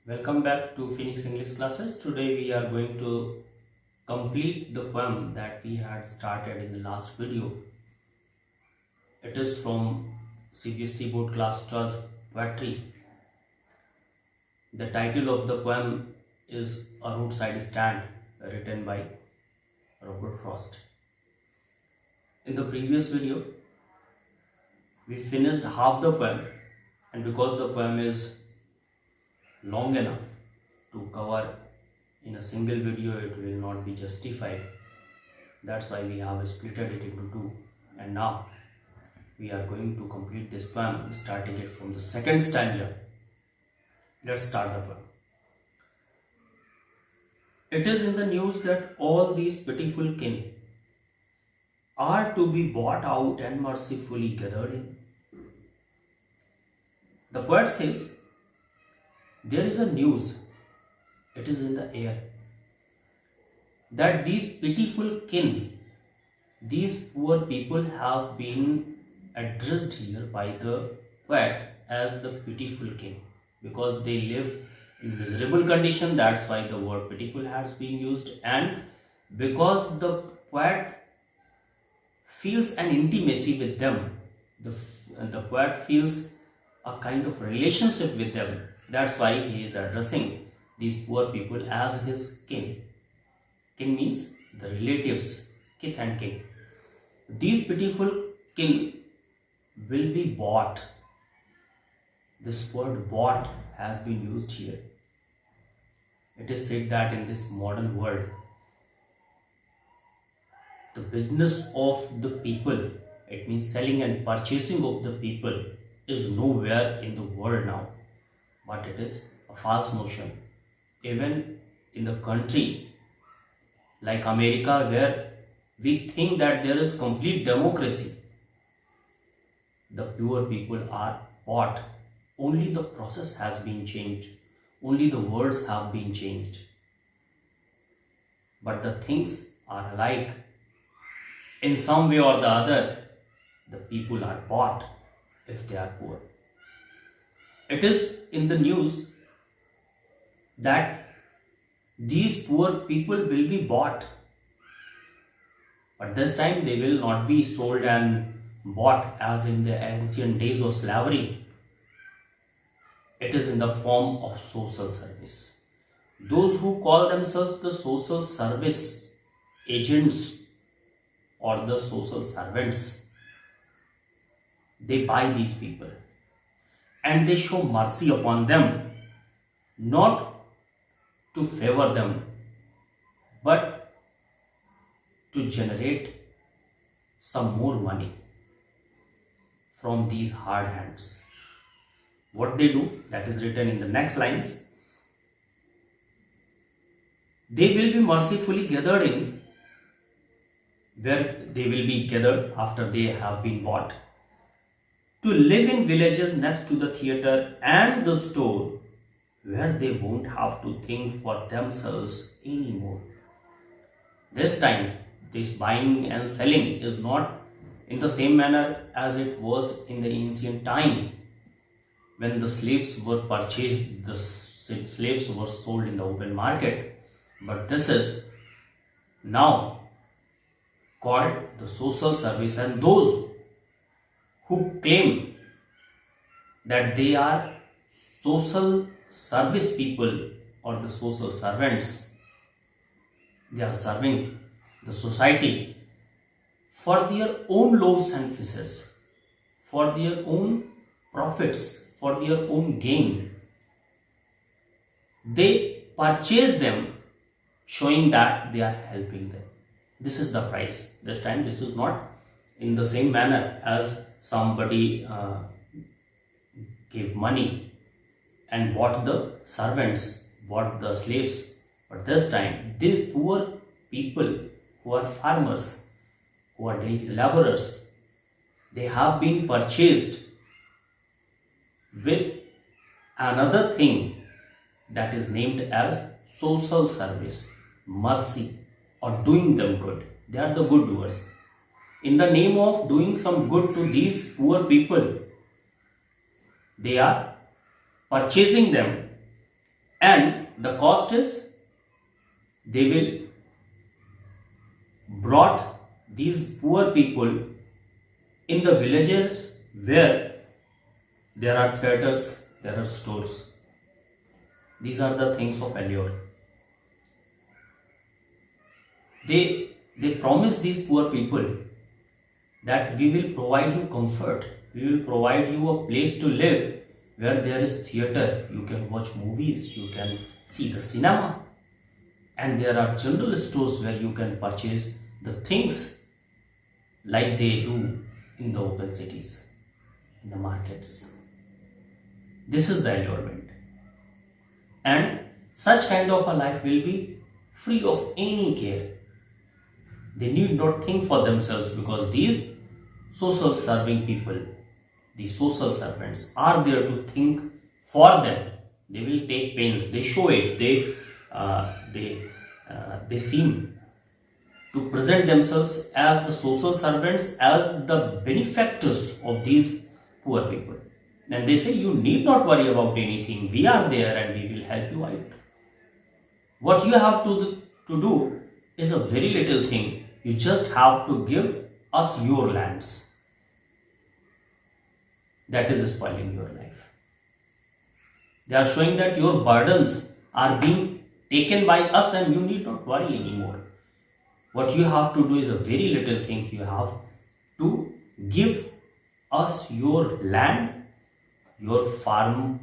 Welcome back to Phoenix English classes. Today we are going to complete the poem that we had started in the last video. It is from CBSE Board Class 12 Poetry. The title of the poem is A Roadside Stand, written by Robert Frost. In the previous video, we finished half the poem, and because the poem is long enough to cover in a single video, it will not be justified. That's why we have split it into two, and now we are going to complete this poem, starting it from the second stanza. Let's start the poem. It is in the news that all these pitiful kin are to be bought out and mercifully gathered in. The poet says, there is a news, it is in the air, that these pitiful kin, these poor people have been addressed here by the poet as the pitiful kin, because they live in miserable condition. That's why the word pitiful has been used, and because the poet feels an intimacy with them, the poet feels a kind of relationship with them. That's why he is addressing these poor people as his kin. Kin means the relatives, kith and kin. These pitiful kin will be bought. This word bought has been used here. It is said that in this modern world, the business of the people, it means selling and purchasing of the people, is nowhere in the world now. But it is a false notion. Even in the country like America, where we think that there is complete democracy, the poor people are bought. Only the process has been changed. Only the words have been changed. But the things are alike. In some way or the other, the people are bought if they are poor. It is in the news that these poor people will be bought, but this time they will not be sold and bought as in the ancient days of slavery. It is in the form of social service. Those who call themselves the social service agents or the social servants, they buy these people and they show mercy upon them, not to favor them, but to generate some more money from these hard hands. What they do, that is written in the next lines. They will be mercifully gathered in, where they will be gathered after they have been bought, to live in villages next to the theater and the store, where they won't have to think for themselves anymore. This time, this buying and selling is not in the same manner as it was in the ancient time, when the slaves were purchased, the slaves were sold in the open market. But this is now called the social service, and those who claim that they are social service people or the social servants, they are serving the society for their own loaves and fishes, for their own profits, for their own gain. They purchase them, showing that they are helping them. This is the price. This time this is not in the same manner as somebody gave money and bought the servants, bought the slaves. But this time, these poor people who are farmers, who are daily laborers, they have been purchased with another thing that is named as social service, mercy, or doing them good. They are the good doers. In the name of doing some good to these poor people, they are purchasing them and the cost is they will brought these poor people in the villages where there are theaters, there are stores. These are the things of allure. They promise these poor people that we will provide you comfort, we will provide you a place to live where there is theater, you can watch movies, you can see the cinema, and there are general stores where you can purchase the things like they do in the open cities, in the markets. This is the allurement. And such kind of a life will be free of any care. They need not think for themselves, because these social serving people, the social servants, are there to think for them. They will take pains. They show it. They seem to present themselves as the social servants, as the benefactors of these poor people. And they say, you need not worry about anything. We are there and we will help you out. What you have to do is a very little thing. You just have to give us your lands. That is spoiling your life. They are showing that your burdens are being taken by us and you need not worry anymore. What you have to do is a very little thing. You have to give us your land, your farming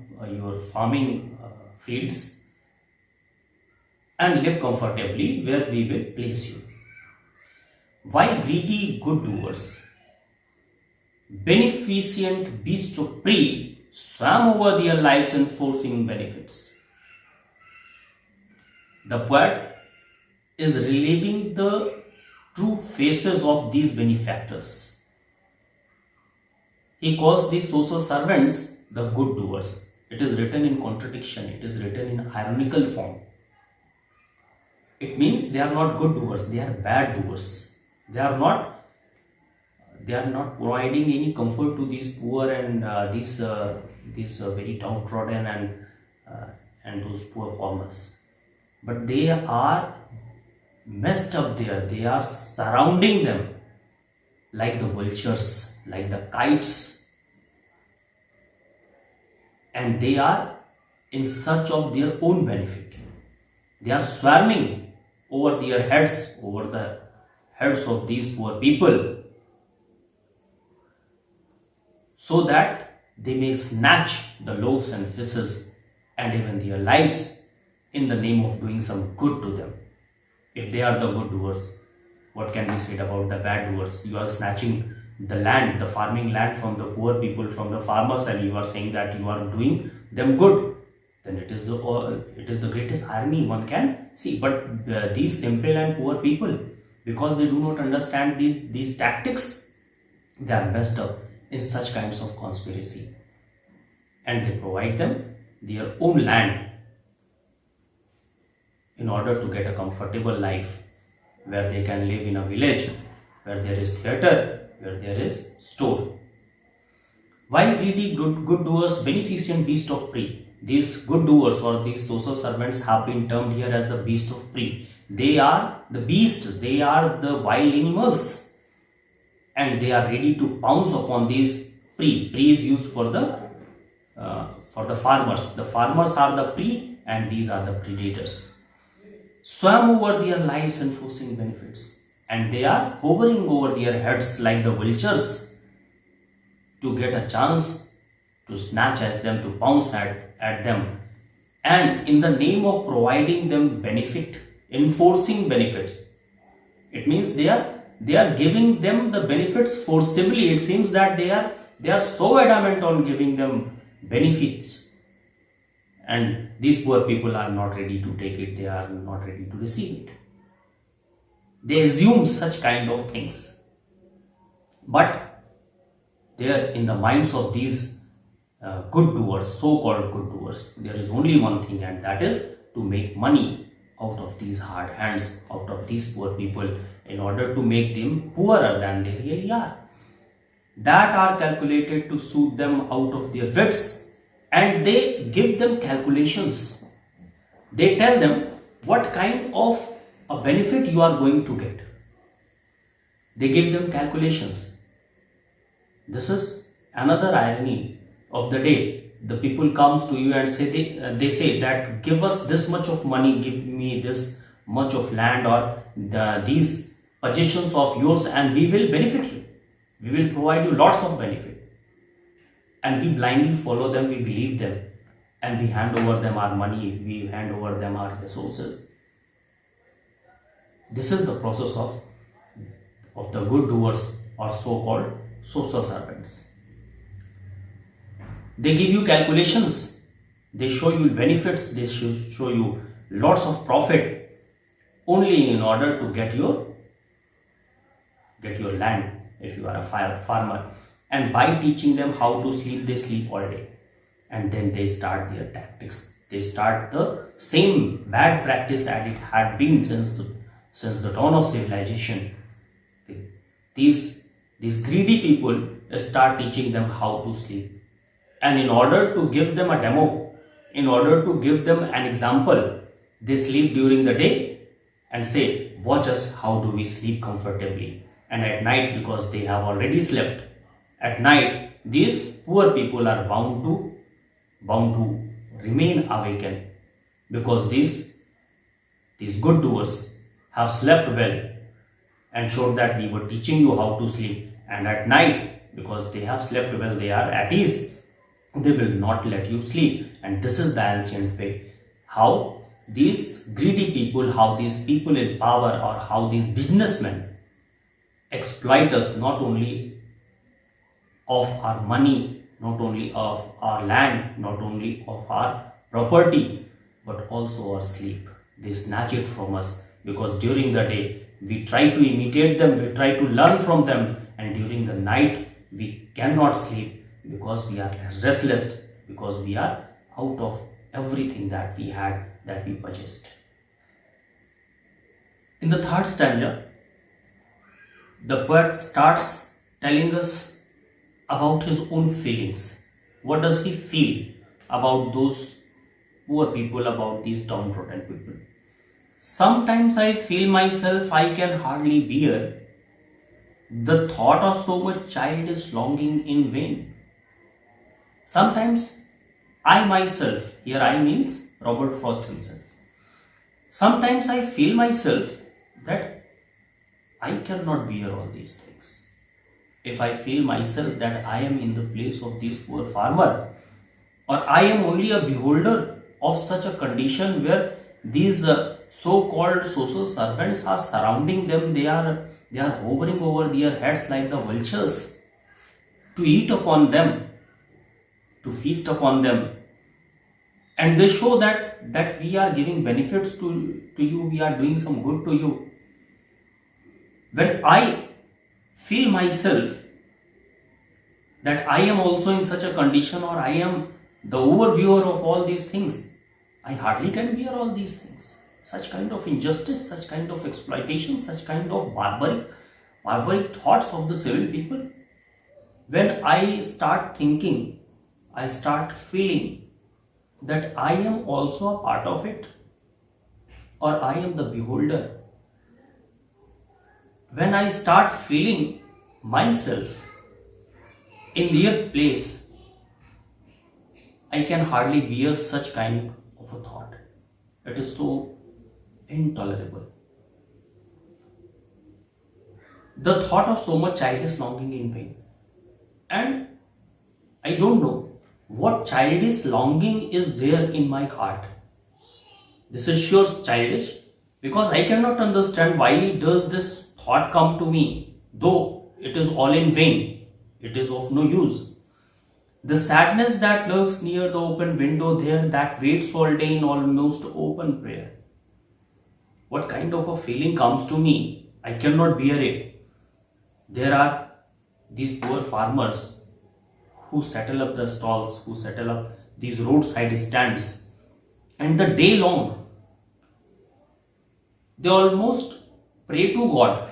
fields, and live comfortably where we will place you. While greedy good doers, beneficent beasts of prey swam over their lives enforcing benefits. The poet is relieving the true faces of these benefactors. He calls these social servants the good doers. It is written in contradiction, it is written in ironical form. It means they are not good doers, they are bad doers. They are not providing any comfort to these poor and these very downtrodden and those poor farmers. But they are messed up there. They are surrounding them like the vultures, like the kites, and they are in search of their own benefit. They are swarming over their heads, over the heads of these poor people, so that they may snatch the loaves and fishes and even their lives in the name of doing some good to them. If they are the good doers, what can be said about the bad doers? You are snatching the land, the farming land from the poor people, from the farmers, and you are saying that you are doing them good. Then it is the greatest irony one can see. But these simple and poor people, because they do not understand these tactics, they are messed up in such kinds of conspiracy, and they provide them their own land in order to get a comfortable life where they can live in a village where there is theatre, where there is store. While greedy good doers, beneficent beast of prey, these good doers or these social servants have been termed here as the beast of prey. They are the beasts, they are the wild animals, and they are ready to pounce upon these prey. Prey is used for the farmers. The farmers are the prey and these are the predators. Swam over their lives enforcing benefits, and they are hovering over their heads like the vultures to get a chance to snatch at them, to pounce at them, and in the name of providing them benefit, enforcing benefits. It means they are giving them the benefits forcibly. It seems that they are so adamant on giving them benefits, and these poor people are not ready to take it. They are not ready to receive it. They assume such kind of things, but there in the minds of these good doers, so-called good doers, there is only one thing, and that is to make money out of these hard hands, out of these poor people, in order to make them poorer than they really are, that are calculated to suit them out of their wits, and they give them calculations. They tell them what kind of a benefit you are going to get. They give them calculations. This is another irony of the day. The people comes to you and say they say that give us this much of money, give me this much of land or these possessions of yours, and we will benefit you. We will provide you lots of benefit. And we blindly follow them, we believe them, and we hand over them our money, we hand over them our resources. This is the process of the good doers or so-called social servants. They give you calculations, they show you benefits, they show you lots of profit only in order to get your land if you are a farmer. And by teaching them how to sleep, they sleep all day. And then they start their tactics. They start the same bad practice as it had been since the dawn of civilization. These greedy people start teaching them how to sleep. And in order to give them a demo, in order to give them an example, they sleep during the day and say, watch us, how do we sleep comfortably. And at night, because they have already slept, at night, these poor people are bound to remain awakened, because these good doers have slept well and showed that we were teaching you how to sleep. And at night, because they have slept well, they are at ease, they will not let you sleep. And this is the ancient way. How these greedy people, how these people in power, or how these businessmen exploit us, not only of our money, not only of our land, not only of our property, but also our sleep. They snatch it from us, because during the day we try to imitate them, we try to learn from them, and during the night we cannot sleep because we are restless, because we are out of everything that we had, that we possessed. In the third stanza, the poet starts telling us about his own feelings. What does he feel about those poor people, about these downtrodden people? Sometimes I feel myself I can hardly bear the thought of so much childish longing in vain. Sometimes I myself, here I means Robert Frost himself. Sometimes I feel myself that I cannot bear all these things. If I feel myself that I am in the place of this poor farmer, or I am only a beholder of such a condition where these so-called social servants are surrounding them, they are hovering over their heads like the vultures to eat upon them, to feast upon them, and they show that we are giving benefits to you, we are doing some good to you. When I feel myself that I am also in such a condition, or I am the overviewer of all these things, I hardly can bear all these things. Such kind of injustice, such kind of exploitation, such kind of barbaric thoughts of the civil people. When I start thinking, I start feeling that I am also a part of it, or I am the beholder. When I start feeling myself in their place, I can hardly bear such kind of a thought. It is so intolerable. The thought of so much childish longing in vain. And I don't know what childish longing is there in my heart. This is sure childish, because I cannot understand why does this thought come to me, though it is all in vain, it is of no use. The sadness that lurks near the open window there, that waits all day in almost open prayer. What kind of a feeling comes to me? I cannot bear it. There are these poor farmers who settle up the stalls, who settle up these roadside stands, and the day long they almost pray to God,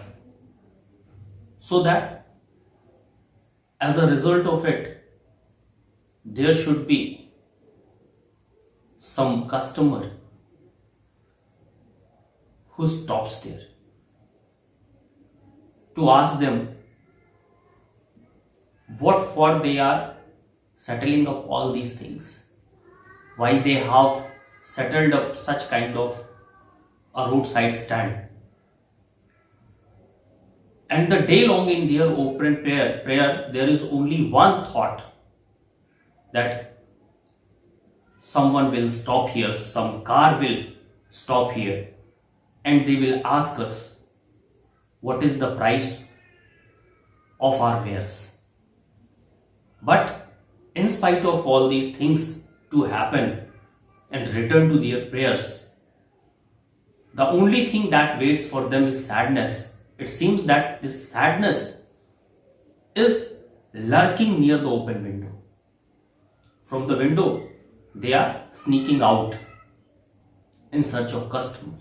so that as a result of it there should be some customer who stops there to ask them what for they are settling up all these things, why they have settled up such kind of a roadside stand. And the day long in their open prayer, there is only one thought, that someone will stop here, some car will stop here, and they will ask us what is the price of our wares. But in spite of all these things to happen and return to their prayers, the only thing that waits for them is sadness. It seems that this sadness is lurking near the open window. From the window, they are sneaking out in search of customer.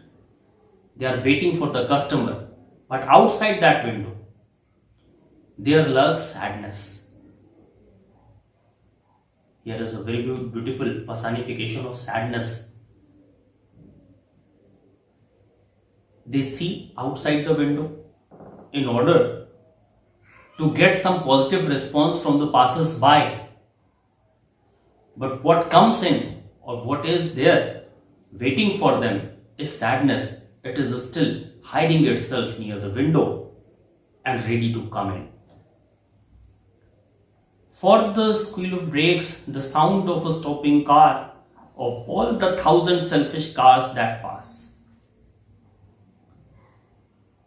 They are waiting for the customer, but outside that window, there lurks sadness. Here is a very beautiful personification of sadness. They see outside the window in order to get some positive response from the passers-by. But what comes in, or what is there waiting for them, is sadness. It is still hiding itself near the window and ready to come in. For the squeal of brakes, the sound of a stopping car, of all the 1,000 selfish cars that pass,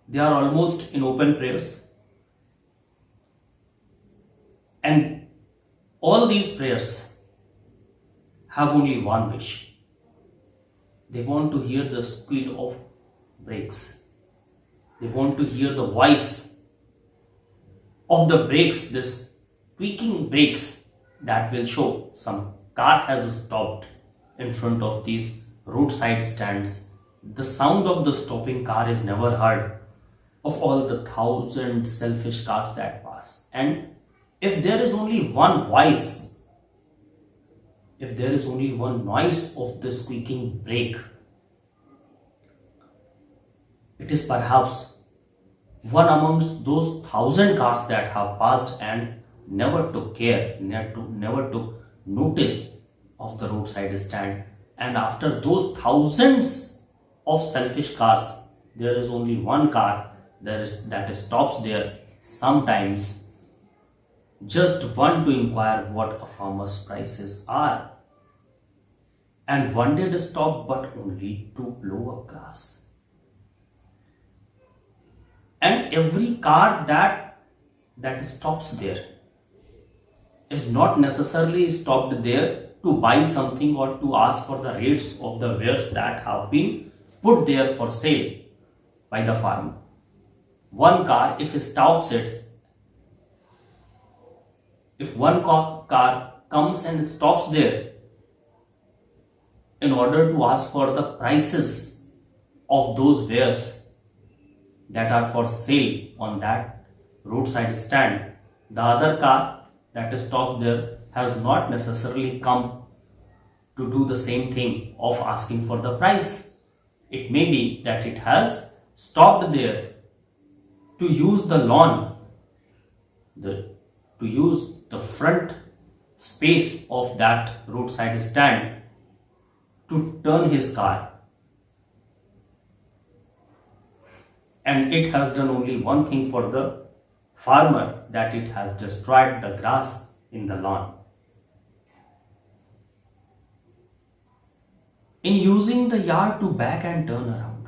they are almost in open prayers. And all these prayers have only one wish. They want to hear the squeal of brakes. They want to hear the voice of the brakes, the squeaking brakes that will show some car has stopped in front of these roadside stands. The sound of the stopping car is never heard of all the 1,000 selfish cars that pass. And if there is only one voice, if there is only one noise of the squeaking brake, it is perhaps one amongst those 1,000 cars that have passed and never took care, never took notice of the roadside stand. And after those thousands of selfish cars, there is only one car that stops there sometimes, just one to inquire what a farmer's prices are. And one did stop, but only to blow a grass. And every car that stops there is not necessarily stopped there to buy something or to ask for the rates of the wares that have been put there for sale by the farmer. One car, if one car comes and stops there in order to ask for the prices of those wares that are for sale on that roadside stand, the other car that is stopped there has not necessarily come to do the same thing of asking for the price. It may be that it has stopped there to use the lawn, to use the front space of that roadside stand to turn his car. And it has done only one thing for the farmer, that it has destroyed the grass in the lawn. In using the yard to back and turn around,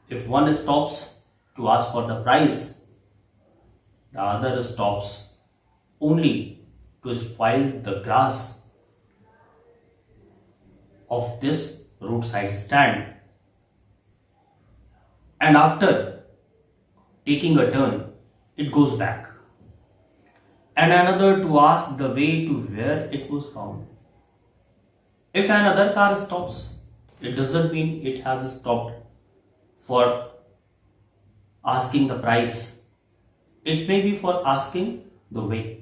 if one stops to ask for the price, the other stops only to spoil the grass of this roadside stand. And after taking a turn, it goes back. And another to ask the way to where it was found. If another car stops, it doesn't mean it has stopped for asking the price. It may be for asking the way.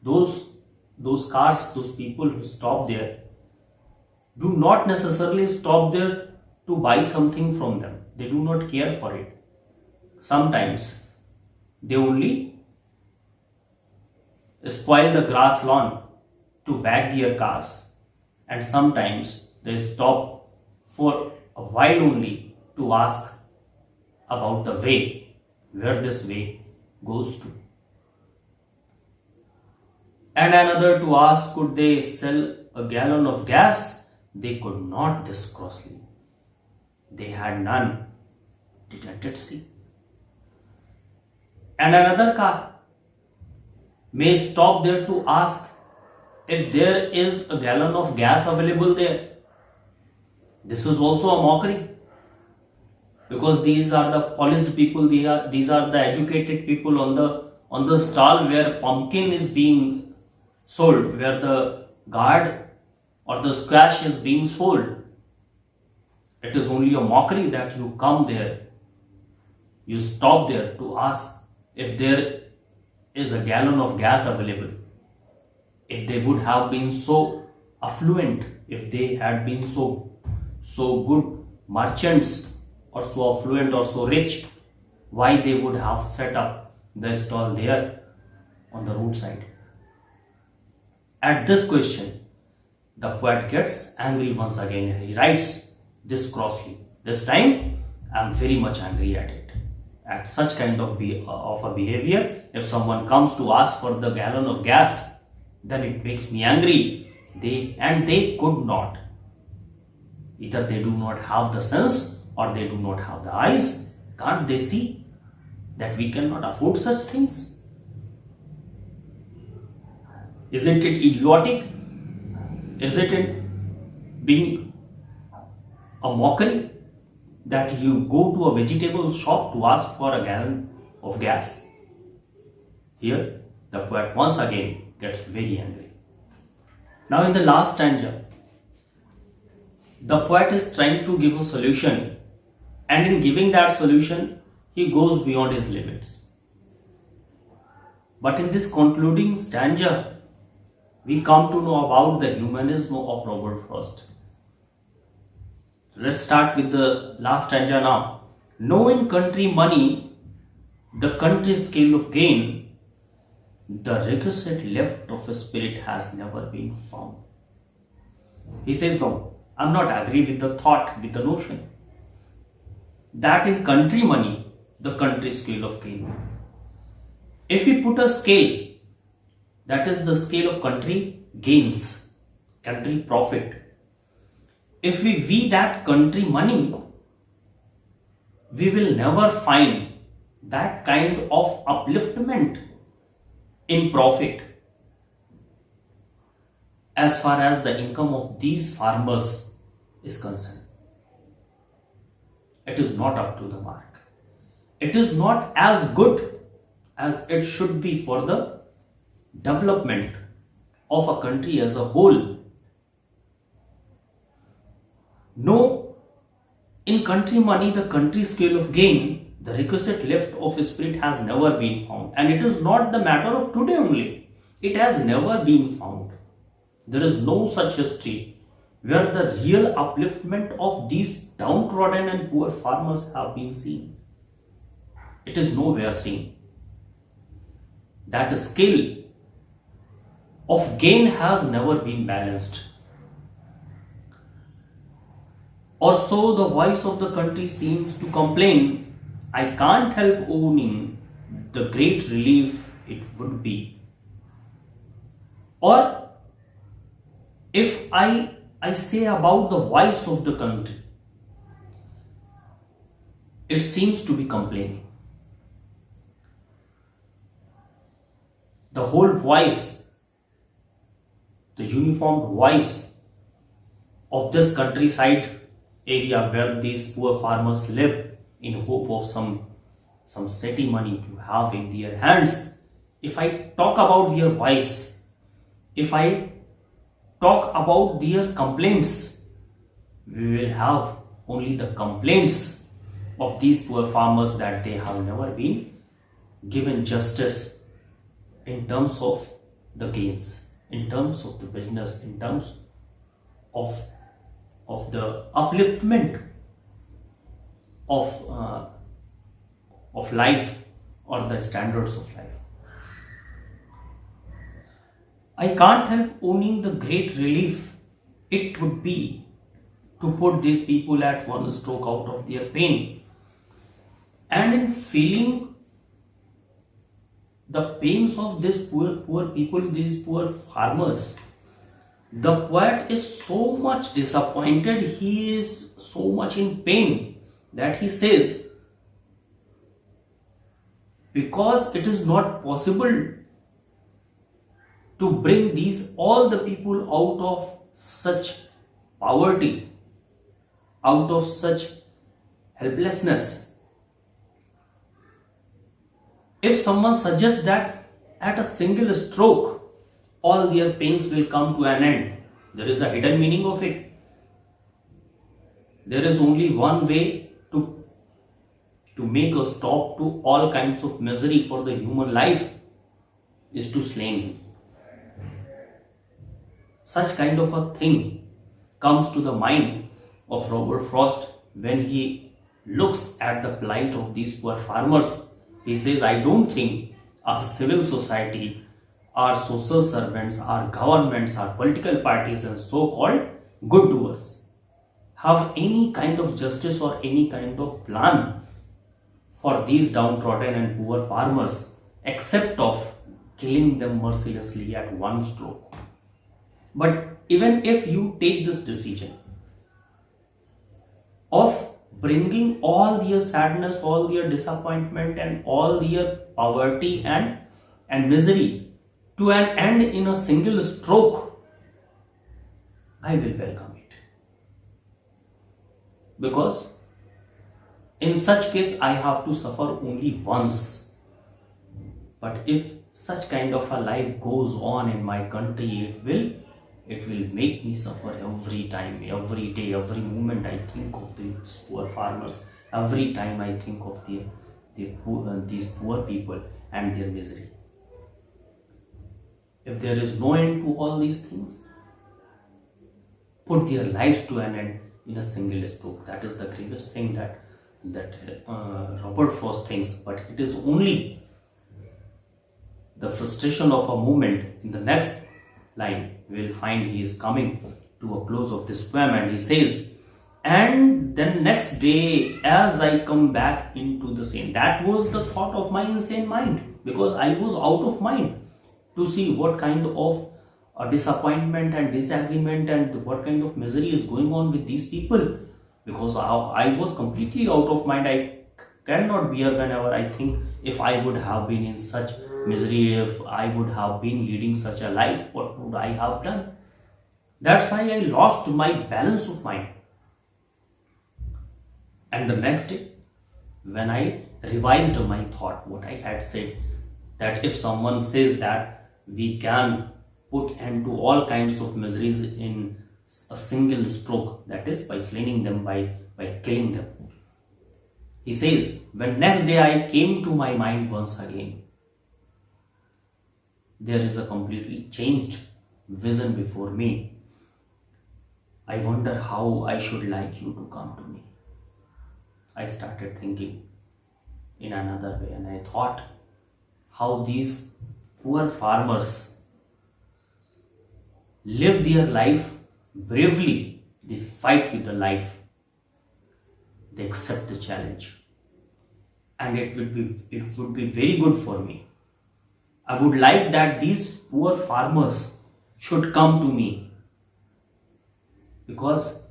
Those cars, those people who stop there, do not necessarily stop there to buy something from them. They do not care for it. Sometimes they only spoil the grass lawn to bag their cars, and sometimes they stop for a while only to ask about the way, where this way goes to. And another to ask, could they sell a gallon of gas? They could not this crossly. They had none. Didn't it see? And another car may stop there to ask if there is a gallon of gas available there. This is also a mockery, because these are the polished people, these are the educated people on the stall where pumpkin is being sold, where the gourd or the squash is being sold. It is only a mockery that you come there, you stop there to ask if there is a gallon of gas available. If they would have been so affluent, if they had been so good merchants, or so affluent or so rich, why they would have set up the stall there on the roadside? At this question, the poet gets angry once again, and he writes this crossly. This time, I am very much angry at it. At such kind of a behavior, if someone comes to ask for the gallon of gas, then it makes me angry. They could not. Either they do not have the sense, or they do not have the eyes. Can't they see that we cannot afford such things? Isn't it idiotic? Isn't it being a mockery that you go to a vegetable shop to ask for a gallon of gas? Here, the poet once again gets very angry. Now, in the last stanza, the poet is trying to give a solution, and in giving that solution, he goes beyond his limits. But in this concluding stanza, we come to know about the humanism of Robert Frost. Let's start with the last stanza now. Knowing country money, the country scale of gain, the requisite left of a spirit has never been found. He says, no, I'm not agree with the thought, with the notion that in country money, the country scale of gain. If we put a scale, that is the scale of country gains, country profit. If we weigh that country money, we will never find that kind of upliftment in profit as far as the income of these farmers is concerned. It is not up to the mark. It is not as good as it should be for the development of a country as a whole. No, in country money, the country scale of gain, the requisite left of spirit has never been found. And it is not the matter of today only. It has never been found. There is no such history where the real upliftment of these downtrodden and poor farmers have been seen. It is nowhere seen. That scale of gain has never been balanced. Or so the voice of the country seems to complain. I can't help owning the great relief it would be. Or if I say about the voice of the country, it seems to be complaining. The whole voice, the uniformed voice of this countryside area where these poor farmers live in hope of some city money to have in their hands. If I talk about their voice, if I talk about their complaints, we will have only the complaints of these poor farmers that they have never been given justice in terms of the gains, in terms of the business, in terms of of the upliftment of uh, of life or the standards of life. I can't help owning the great relief it would be to put these people at one stroke out of their pain. And in feeling the pains of these poor people, these poor farmers, the poet is so much disappointed, he is so much in pain that he says, because it is not possible to bring these all the people out of such poverty, out of such helplessness. If someone suggests that at a single stroke all their pains will come to an end, there is a hidden meaning of it. There is only one way to make a stop to all kinds of misery for the human life, is to slay him. Such kind of a thing comes to the mind of Robert Frost when he looks at the plight of these poor farmers. He says, I don't think our civil society, our social servants, our governments, our political parties and so-called good doers have any kind of justice or any kind of plan for these downtrodden and poor farmers, except of killing them mercilessly at one stroke. But even if you take this decision of bringing all their sadness, all their disappointment and all their poverty and misery to an end in a single stroke, I will welcome it. Because in such case I have to suffer only once. But if such kind of a life goes on in my country, it will make me suffer every time, every day, every moment I think of these poor farmers, every time I think of these poor people and their misery. If there is no end to all these things, put their lives to an end in a single stroke. That is the grievous thing that Robert Frost thinks, but it is only the frustration of a moment. In the next line, we will find he is coming to a close of this poem and he says, and then next day as I come back into the same. That was the thought of my insane mind, because I was out of mind to see what kind of disappointment and disagreement and what kind of misery is going on with these people, because I was completely out of mind. I cannot bear whenever I think if I would have been in such misery, if I would have been leading such a life, what would I have done? That's why I lost my balance of mind. And the next day, when I revised my thought, what I had said, that if someone says that we can put end to all kinds of miseries in a single stroke, that is by slaying them, by killing them. He says, when next day I came to my mind once again, there is a completely changed vision before me. I wonder how I should like you to come to me. I started thinking in another way, and I thought how these poor farmers live their life bravely. They fight with the life. They accept the challenge. And it would be very good for me. I would like that these poor farmers should come to me, because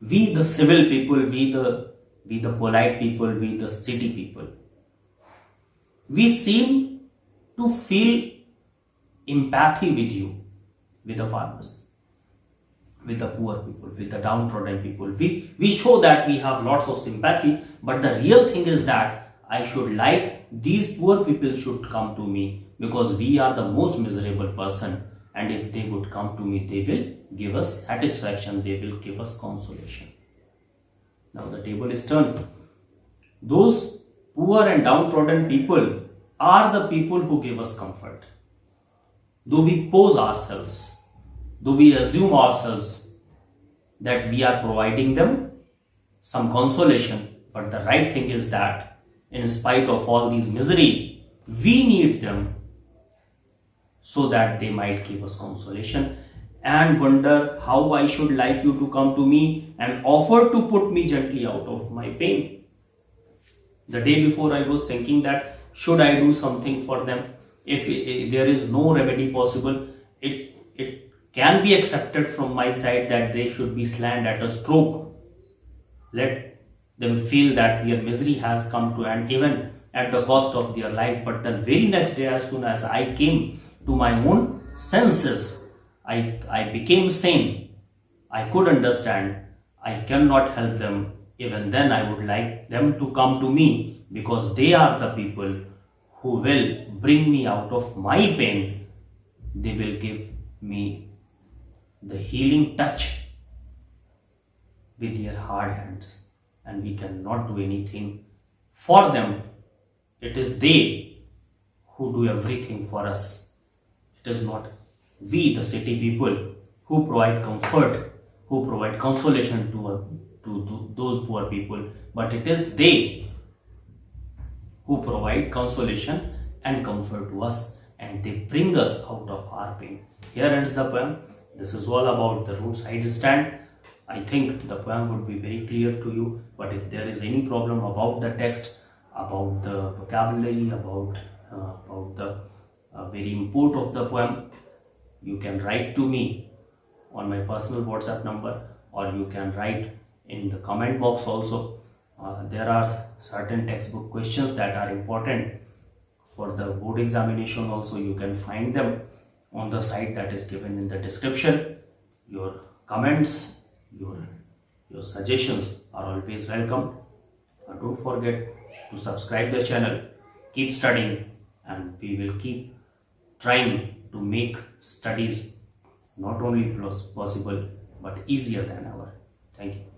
we the civil people, we the polite people, we the city people, we seem to feel empathy with you, with the farmers, with the poor people, with the downtrodden people. We show that we have lots of sympathy, but the real thing is that I should like these poor people should come to me, because we are the most miserable person, and if they would come to me, they will give us satisfaction, they will give us consolation. Now the table is turned. Those poor and downtrodden people are the people who give us comfort. Though we pose ourselves, though we assume ourselves that we are providing them some consolation, but the right thing is that in spite of all these misery, we need them so that they might give us consolation and wonder how I should like you to come to me and offer to put me gently out of my pain. The day before I was thinking that should I do something for them? If there is no remedy possible, it can be accepted from my side that they should be slain at a stroke. Let them feel that their misery has come to an even at the cost of their life. But the very next day, as soon as I came to my own senses, I became sane. I could understand. I cannot help them. Even then, I would like them to come to me because they are the people who will bring me out of my pain. They will give me the healing touch with their hard hands, and we cannot do anything for them. It is they who do everything for us. It is not we, the city people, who provide comfort, who provide consolation to those poor people, but it is they who provide consolation and comfort to us, and they bring us out of our pain. Here ends the poem. This is all about the roadside stand. I think the poem would be very clear to you, but if there is any problem about the text, about the vocabulary, about the very import of the poem, you can write to me on my personal WhatsApp number, or you can write in the comment box also. There are certain textbook questions that are important for the board examination also. You can find them on the site that is given in the description. Your comments, your suggestions are always welcome. Don't forget to subscribe the channel, keep studying, and we will keep trying to make studies not only possible but easier than ever. Thank you.